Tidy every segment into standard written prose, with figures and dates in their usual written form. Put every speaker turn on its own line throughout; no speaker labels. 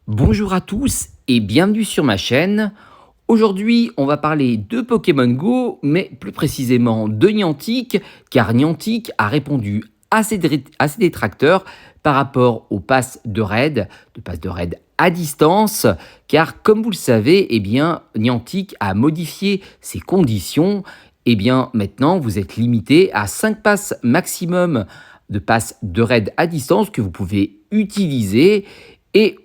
Bonjour à tous et bienvenue sur ma chaîne. Aujourd'hui, on va parler de Pokémon Go, mais plus précisément de Niantic, car Niantic a répondu à ses détracteurs par rapport au pass de raid, à distance, car comme vous le savez, Niantic a modifié ses conditions. Maintenant, vous êtes limité à 5 passes maximum de passes de raid à distance que vous pouvez utiliser et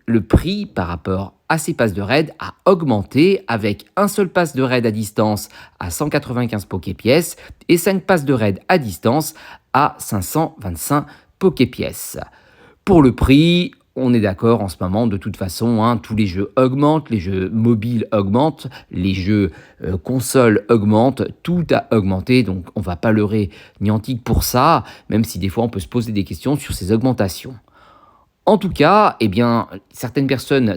le prix par rapport à ces passes de raid a augmenté avec un seul pass de raid à distance à 195 Poképièces et 5 passes de raid à distance à 525 Poképièces. Pour le prix, on est d'accord en ce moment, de toute façon, tous les jeux augmentent, les jeux mobiles augmentent, les jeux consoles augmentent, tout a augmenté, donc on ne va pas leurrer Niantic pour ça, même si des fois on peut se poser des questions sur ces augmentations. En tout cas, certaines personnes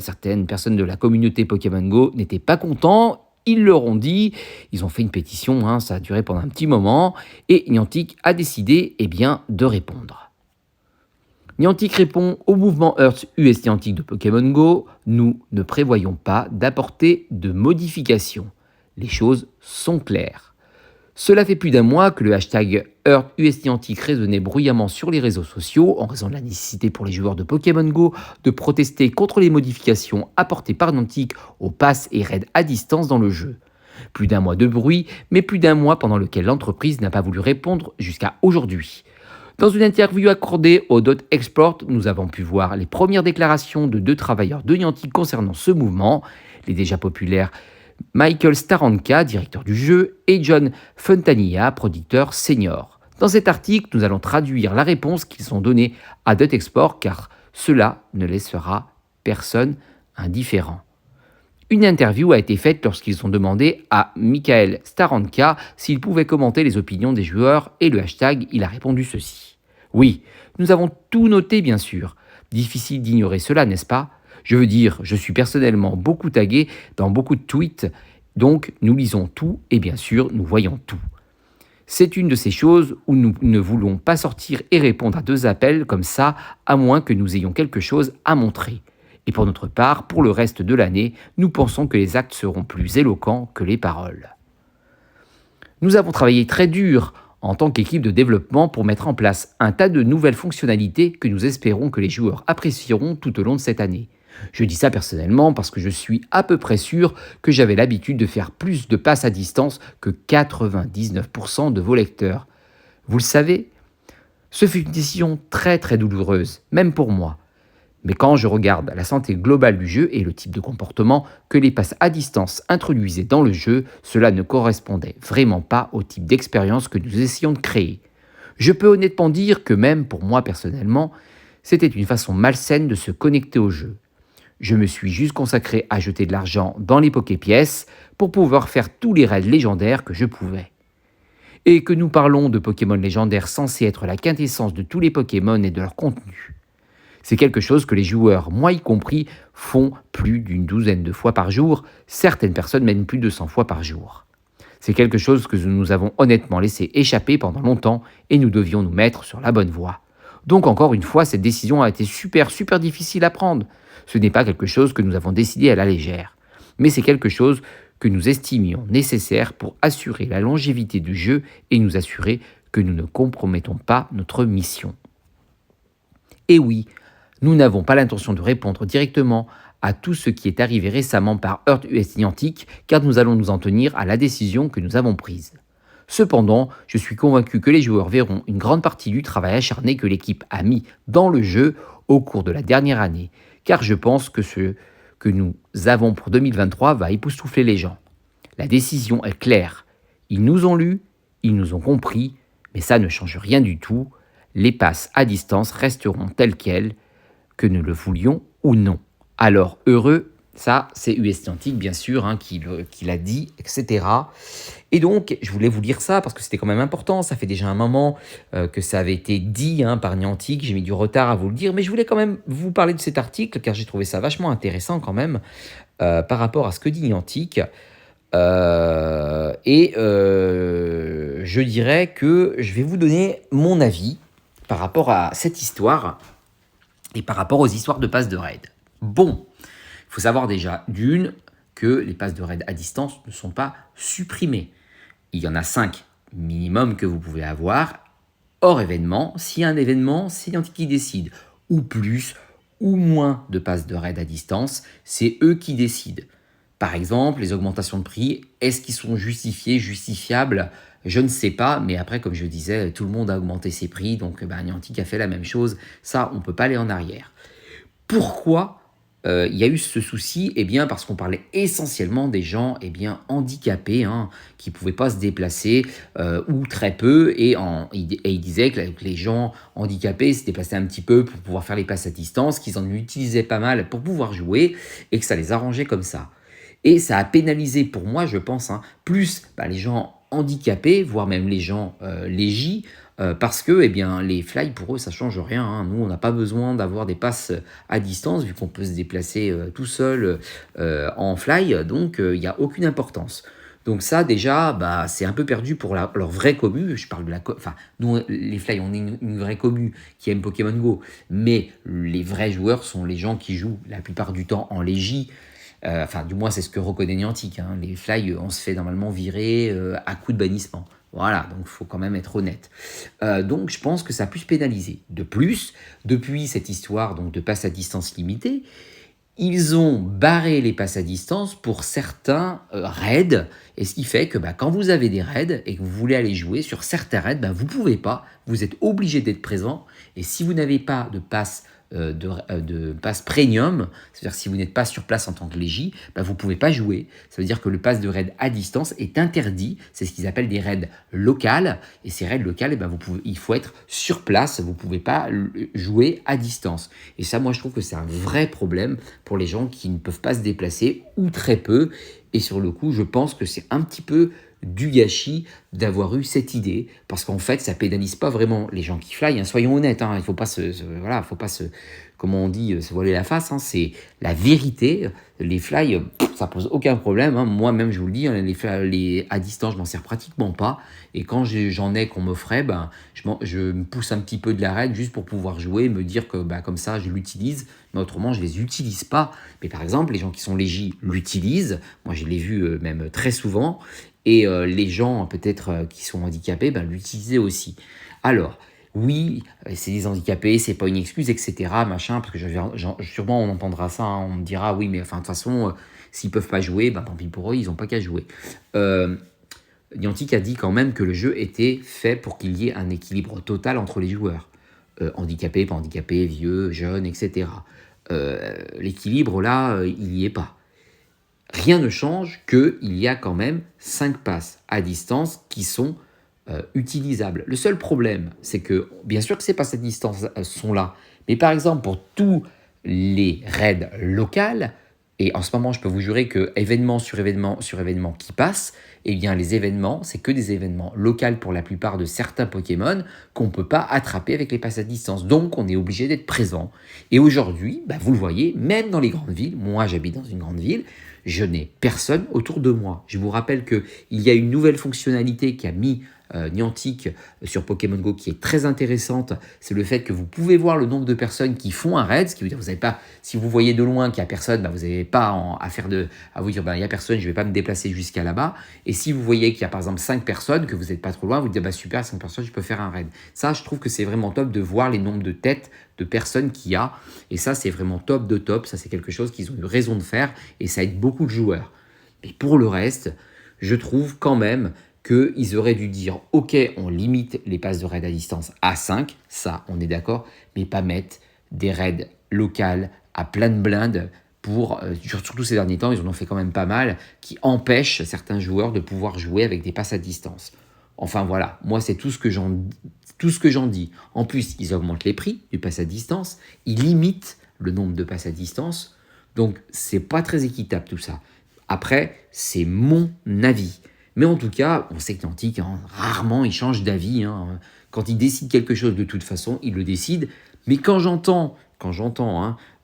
de la communauté Pokémon Go n'étaient pas contents. Ils leur ont dit, ils ont fait une pétition, ça a duré pendant un petit moment, et Niantic a décidé de répondre. Niantic répond au mouvement Earth US Niantic de Pokémon Go. Nous ne prévoyons pas d'apporter de modifications. Les choses sont claires. Cela fait plus d'un mois que le hashtag EarthUSNiantic résonnait bruyamment sur les réseaux sociaux en raison de la nécessité pour les joueurs de Pokémon Go de protester contre les modifications apportées par Niantic aux passes et raids à distance dans le jeu. Plus d'un mois de bruit, mais plus d'un mois pendant lequel l'entreprise n'a pas voulu répondre jusqu'à aujourd'hui. Dans une interview accordée au .export, nous avons pu voir les premières déclarations de 2 travailleurs de Niantic concernant ce mouvement, les déjà populaires Michael Staranka, directeur du jeu, et John Fontanilla, producteur senior. Dans cet article, nous allons traduire la réponse qu'ils ont donnée à .export car cela ne laissera personne indifférent. Une interview a été faite lorsqu'ils ont demandé à Michael Staranka s'il pouvait commenter les opinions des joueurs et le hashtag, il a répondu ceci. Oui, nous avons tout noté bien sûr. Difficile d'ignorer cela, n'est-ce pas ? Je veux dire, je suis personnellement beaucoup tagué dans beaucoup de tweets, donc nous lisons tout et bien sûr nous voyons tout. C'est une de ces choses où nous ne voulons pas sortir et répondre à 2 appels comme ça, à moins que nous ayons quelque chose à montrer. Et pour notre part, pour le reste de l'année, nous pensons que les actes seront plus éloquents que les paroles. Nous avons travaillé très dur en tant qu'équipe de développement pour mettre en place un tas de nouvelles fonctionnalités que nous espérons que les joueurs apprécieront tout au long de cette année. Je dis ça personnellement parce que je suis à peu près sûr que j'avais l'habitude de faire plus de passes à distance que 99% de vos lecteurs. Vous le savez, ce fut une décision très très douloureuse, même pour moi. Mais quand je regarde la santé globale du jeu et le type de comportement que les passes à distance introduisaient dans le jeu, cela ne correspondait vraiment pas au type d'expérience que nous essayons de créer. Je peux honnêtement dire que même pour moi personnellement, c'était une façon malsaine de se connecter au jeu. Je me suis juste consacré à jeter de l'argent dans les Poképièces pour pouvoir faire tous les raids légendaires que je pouvais. Et que nous parlons de Pokémon légendaires censés être la quintessence de tous les Pokémon et de leur contenu. C'est quelque chose que les joueurs, moi y compris, font plus d'une douzaine de fois par jour, certaines personnes même plus de 100 fois par jour. C'est quelque chose que nous avons honnêtement laissé échapper pendant longtemps et nous devions nous mettre sur la bonne voie. Donc encore une fois, cette décision a été super difficile à prendre. Ce n'est pas quelque chose que nous avons décidé à la légère, mais c'est quelque chose que nous estimions nécessaire pour assurer la longévité du jeu et nous assurer que nous ne compromettons pas notre mission. Et oui, nous n'avons pas l'intention de répondre directement à tout ce qui est arrivé récemment par Earth US Niantic, car nous allons nous en tenir à la décision que nous avons prise. Cependant, je suis convaincu que les joueurs verront une grande partie du travail acharné que l'équipe a mis dans le jeu au cours de la dernière année, car je pense que ce que nous avons pour 2023 va époustoufler les gens. La décision est claire. Ils nous ont lus, ils nous ont compris, mais ça ne change rien du tout. Les passes à distance resteront telles quelles, que nous le voulions ou non. Alors heureux, ça c'est US Niantic bien sûr qui l'a dit, etc. Et donc je voulais vous lire ça parce que c'était quand même important, ça fait déjà un moment que ça avait été dit par Niantic, j'ai mis du retard à vous le dire, mais je voulais quand même vous parler de cet article car j'ai trouvé ça vachement intéressant quand même par rapport à ce que dit Niantic. Je dirais que je vais vous donner mon avis par rapport à cette histoire et par rapport aux histoires de passes de raid. Bon, il faut savoir déjà d'une que les passes de raid à distance ne sont pas supprimées. Il y en a 5 minimum que vous pouvez avoir hors événement. S'il y a un événement, c'est Niantic qui décide. Ou plus, ou moins de passes de raid à distance, c'est eux qui décident. Par exemple, les augmentations de prix, est-ce qu'ils sont justifiés, justifiables? Je ne sais pas, mais après, comme je disais, tout le monde a augmenté ses prix, donc Niantic a fait la même chose. Ça, on ne peut pas aller en arrière. Pourquoi il y a eu ce souci? Eh bien, parce qu'on parlait essentiellement des gens handicapés, hein, qui ne pouvaient pas se déplacer, ou très peu, et il disait que les gens handicapés se déplaçaient un petit peu pour pouvoir faire les passes à distance, qu'ils en utilisaient pas mal pour pouvoir jouer, et que ça les arrangeait comme ça. Et ça a pénalisé pour moi, je pense, hein, plus les gens handicapés, voire même les gens légis, parce que les fly, pour eux, ça change rien, hein. Nous, on n'a pas besoin d'avoir des passes à distance, vu qu'on peut se déplacer tout seul en fly, donc il n'y a aucune importance. Donc ça, déjà, c'est un peu perdu pour leur vraie commu. Je parle de enfin, nous, les fly, on est une vraie commu qui aime Pokémon Go, mais les vrais joueurs sont les gens qui jouent la plupart du temps en légie. Enfin, du moins, c'est ce que reconnaît Niantic, hein. Les fly, on se fait normalement virer à coup de bannissement. Voilà, donc il faut quand même être honnête. Donc je pense que ça a pu se pénaliser. De plus, depuis cette histoire donc, de passe à distance limitée, ils ont barré les passes à distance pour certains raids. Et ce qui fait que quand vous avez des raids et que vous voulez aller jouer sur certains raids, vous ne pouvez pas. Vous êtes obligé d'être présent. Et si vous n'avez pas de pass premium, c'est-à-dire si vous n'êtes pas sur place en tant que légie, vous ne pouvez pas jouer. Ça veut dire que le pass de raid à distance est interdit. C'est ce qu'ils appellent des raids locales. Et ces raids locales, il faut être sur place. Vous ne pouvez pas jouer à distance. Et ça, moi, je trouve que c'est un vrai problème pour les gens qui ne peuvent pas se déplacer ou très peu. Et sur le coup, je pense que c'est un petit peu du gâchis d'avoir eu cette idée, parce qu'en fait, ça pénalise pas vraiment les gens qui fly, hein. Soyons honnêtes, hein, il faut pas voilà, faut pas comment on dit, se voiler la face, hein, c'est la vérité. Les fly, ça pose aucun problème, hein. Moi-même, je vous le dis, hein, les à distance, je m'en sers pratiquement pas, et quand j'en ai qu'on m'offrait, je me pousse un petit peu de la raid juste pour pouvoir jouer, me dire que comme ça, je l'utilise, mais autrement, je les utilise pas. Mais par exemple, les gens qui sont légers l'utilisent, moi, je l'ai vu même très souvent, et les gens peut-être qui sont handicapés l'utilisaient aussi. Alors, oui, c'est des handicapés, c'est pas une excuse, etc. Machin, parce que sûrement on entendra ça, hein, on me dira oui, mais enfin de toute façon, s'ils peuvent pas jouer, tant pis pour eux, ils ont pas qu'à jouer. Niantic a dit quand même que le jeu était fait pour qu'il y ait un équilibre total entre les joueurs. Handicapés, pas handicapés, vieux, jeunes, etc. L'équilibre là, il n'y est pas. Rien ne change qu'il y a quand même 5 passes à distance qui sont utilisables. Le seul problème, c'est que, bien sûr que ces passes à distance sont là, mais par exemple, pour tous les raids locales, et en ce moment, je peux vous jurer que événement sur événement sur événement qui passe, eh bien, les événements, c'est que des événements locaux pour la plupart de certains Pokémon qu'on ne peut pas attraper avec les passes à distance. Donc, on est obligé d'être présent. Et aujourd'hui, vous le voyez, même dans les grandes villes, moi j'habite dans une grande ville, je n'ai personne autour de moi. Je vous rappelle qu'il y a une nouvelle fonctionnalité qui a mis Niantic sur Pokémon Go qui est très intéressante, c'est le fait que vous pouvez voir le nombre de personnes qui font un raid, ce qui veut dire que vous n'avez pas, si vous voyez de loin qu'il n'y a personne, vous n'avez pas à vous dire il n'y a personne, je ne vais pas me déplacer jusqu'à là-bas. Et si vous voyez qu'il y a par exemple 5 personnes, que vous n'êtes pas trop loin, vous dites super, 5 personnes, je peux faire un raid. Ça, je trouve que c'est vraiment top de voir les nombres de têtes de personnes qu'il y a. Et ça, c'est vraiment top de top. Ça, c'est quelque chose qu'ils ont eu raison de faire et ça aide beaucoup de joueurs. Mais pour le reste, je trouve quand même qu'ils auraient dû dire « Ok, on limite les passes de raid à distance à 5, ça, on est d'accord, mais pas mettre des raids locales à plein de blindes pour, surtout ces derniers temps, ils en ont fait quand même pas mal, qui empêchent certains joueurs de pouvoir jouer avec des passes à distance. » Enfin voilà, moi c'est tout ce que j'en dis. En plus, ils augmentent les prix du pass à distance, ils limitent le nombre de passes à distance, donc c'est pas très équitable tout ça. Après, c'est mon avis. Mais en tout cas, on sait que Niantic, rarement il change d'avis, hein. Quand il décide quelque chose, de toute façon, il le décide. Mais quand j'entends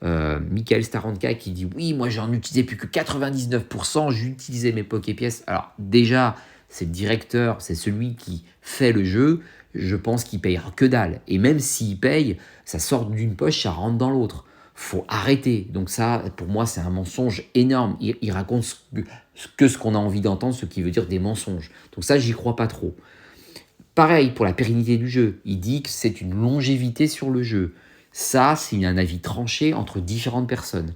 Michael Staranka qui dit « Oui, moi j'en utilisais plus que 99%, j'utilisais mes Poképièces. » Alors déjà, c'est le directeur, c'est celui qui fait le jeu, je pense qu'il payera que dalle. Et même s'il paye, ça sort d'une poche, ça rentre dans l'autre. Faut arrêter. Donc ça, pour moi, c'est un mensonge énorme. Il raconte ce qu'on a envie d'entendre, ce qui veut dire des mensonges. Donc ça, j'y crois pas trop. Pareil pour la pérennité du jeu. Il dit que c'est une longévité sur le jeu. Ça, c'est un avis tranché entre différentes personnes.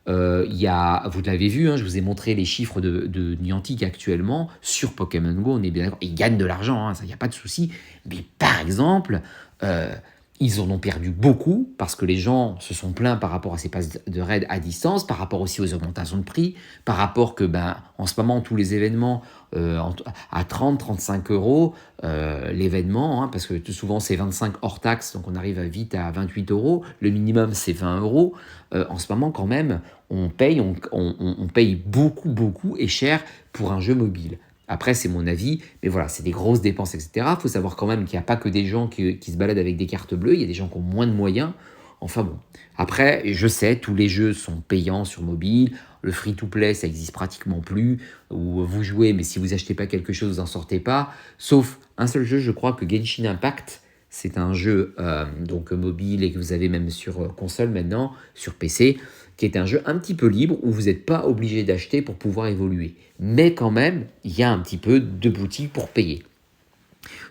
Vous l'avez vu, hein, je vous ai montré les chiffres de Niantic actuellement sur Pokémon Go, on est bien d'accord. Ils gagnent de l'argent, hein, ça, il n'y a pas de souci. Mais par exemple, euh, ils en ont perdu beaucoup parce que les gens se sont plaints par rapport à ces passes de raid à distance, par rapport aussi aux augmentations de prix, par rapport que en ce moment, tous les événements à 30-35 euros, l'événement, hein, parce que tout souvent c'est 25 hors taxe, donc on arrive vite à 28 euros, le minimum c'est 20 euros. En ce moment, quand même, on paye beaucoup, beaucoup et cher pour un jeu mobile. Après, c'est mon avis, mais voilà, c'est des grosses dépenses, etc. Il faut savoir quand même qu'il n'y a pas que des gens qui se baladent avec des cartes bleues, il y a des gens qui ont moins de moyens. Enfin bon. Après, je sais, tous les jeux sont payants sur mobile, le free-to-play, ça existe pratiquement plus, où vous jouez, mais si vous achetez pas quelque chose, vous n'en sortez pas. Sauf un seul jeu, je crois que Genshin Impact, c'est un jeu donc mobile et que vous avez même sur console maintenant, sur PC, qui est un jeu un petit peu libre où vous n'êtes pas obligé d'acheter pour pouvoir évoluer. Mais quand même, il y a un petit peu de boutique pour payer.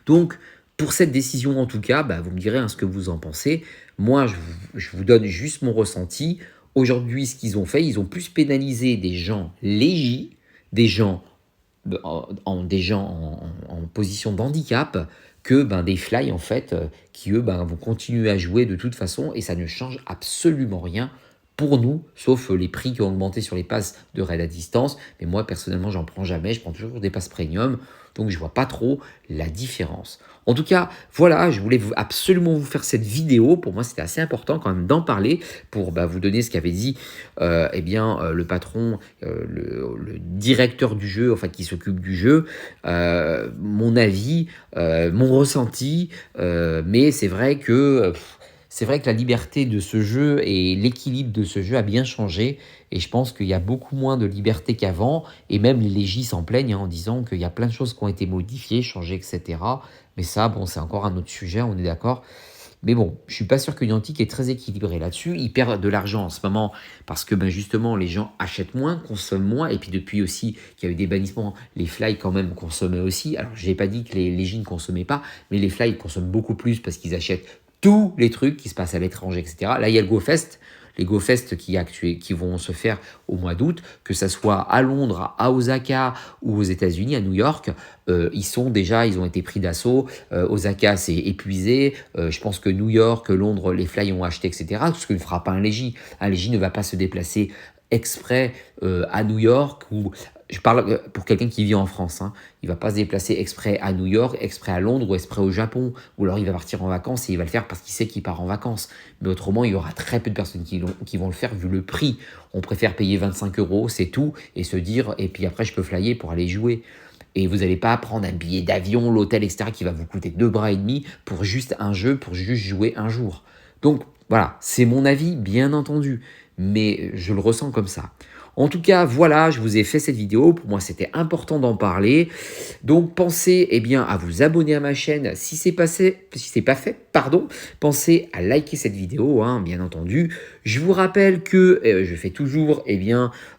Donc, pour cette décision en tout cas, vous me direz ce que vous en pensez. Moi, je vous donne juste mon ressenti. Aujourd'hui, ce qu'ils ont fait, ils ont plus pénalisé des gens légers, des gens en position de handicap que des fly en fait qui eux vont continuer à jouer de toute façon et ça ne change absolument rien pour nous, sauf les prix qui ont augmenté sur les passes de raid à distance. Mais moi personnellement j'en prends jamais, je prends toujours des passes premium, donc je vois pas trop la différence. En tout cas, voilà, je voulais absolument vous faire cette vidéo. Pour moi, c'était assez important quand même d'en parler pour vous donner ce qu'avait dit le patron, le directeur du jeu, enfin qui s'occupe du jeu, mon avis, mon ressenti. Mais c'est vrai que la liberté de ce jeu et l'équilibre de ce jeu a bien changé. Et je pense qu'il y a beaucoup moins de liberté qu'avant. Et même les légis s'en plaignent en disant qu'il y a plein de choses qui ont été modifiées, changées, etc. Mais ça, bon, c'est encore un autre sujet, on est d'accord. Mais bon, je suis pas sûr que Niantic est très équilibré là-dessus. Il perd de l'argent en ce moment parce que justement les gens achètent moins, consomment moins. Et puis depuis aussi qu'il y a eu des bannissements, les fly quand même consommaient aussi. Alors je n'ai pas dit que les légis ne consommaient pas, mais les fly consomment beaucoup plus parce qu'ils achètent tous les trucs qui se passent à l'étranger, etc. Là, il y a le GoFest. Les GoFest qui vont se faire au mois d'août, que ce soit à Londres, à Osaka ou aux États-Unis, à New York, ils ont été pris d'assaut. Osaka s'est épuisé. Je pense que New York, Londres, les fly ont acheté, etc. Ce que ne fera pas un légie. Un légie ne va pas se déplacer exprès à New York ou je parle pour quelqu'un qui vit en France, hein. Il ne va pas se déplacer exprès à New York, exprès à Londres ou exprès au Japon. Ou alors il va partir en vacances et il va le faire parce qu'il sait qu'il part en vacances. Mais autrement, il y aura très peu de personnes qui vont le faire vu le prix. On préfère payer 25 euros, c'est tout, et se dire, et puis après je peux flyer pour aller jouer. Et vous n'allez pas prendre un billet d'avion, l'hôtel, etc. qui va vous coûter 2 bras et demi pour juste un jeu, pour juste jouer un jour. Donc voilà, c'est mon avis, bien entendu. Mais je le ressens comme ça. En tout cas, voilà, je vous ai fait cette vidéo. Pour moi, c'était important d'en parler. Donc, pensez à vous abonner à ma chaîne si ce n'est pas fait. Pensez à liker cette vidéo, hein, bien entendu. Je vous rappelle que je fais toujours,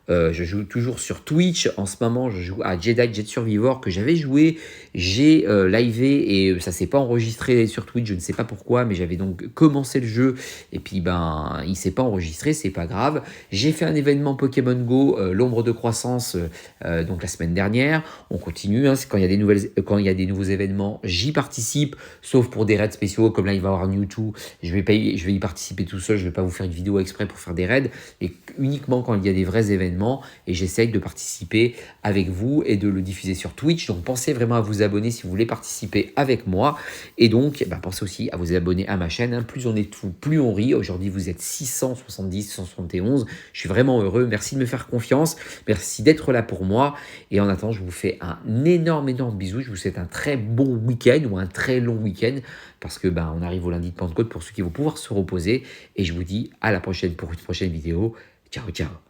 je joue toujours sur Twitch. En ce moment, je joue à Jedi Jet Survivor que j'avais joué. J'ai livé et ça ne s'est pas enregistré sur Twitch. Je ne sais pas pourquoi, mais j'avais donc commencé le jeu. Et puis, il ne s'est pas enregistré, c'est pas grave. J'ai fait un événement Pokémon Go, l'ombre de croissance, donc la semaine dernière. On continue, hein, quand il y a des nouveaux événements, j'y participe, sauf pour des raids spéciaux, comme là il va y avoir Mewtwo, je vais y participer tout seul, je ne vais pas vous faire une vidéo exprès pour faire des raids, et uniquement quand il y a des vrais événements, et j'essaye de participer avec vous et de le diffuser sur Twitch. Donc pensez vraiment à vous abonner si vous voulez participer avec moi, et donc pensez aussi à vous abonner à ma chaîne, hein. Plus on est fou, plus on rit. Aujourd'hui vous êtes 670, 171, je suis vraiment heureux, merci de me faire confiance, merci d'être là pour moi, et en attendant je vous fais un énorme bisou, je vous souhaite un très bon week-end ou un très long week-end, parce que on arrive au lundi de Pentecôte pour ceux qui vont pouvoir se reposer, et je vous dis à la prochaine pour une prochaine vidéo. Ciao, ciao.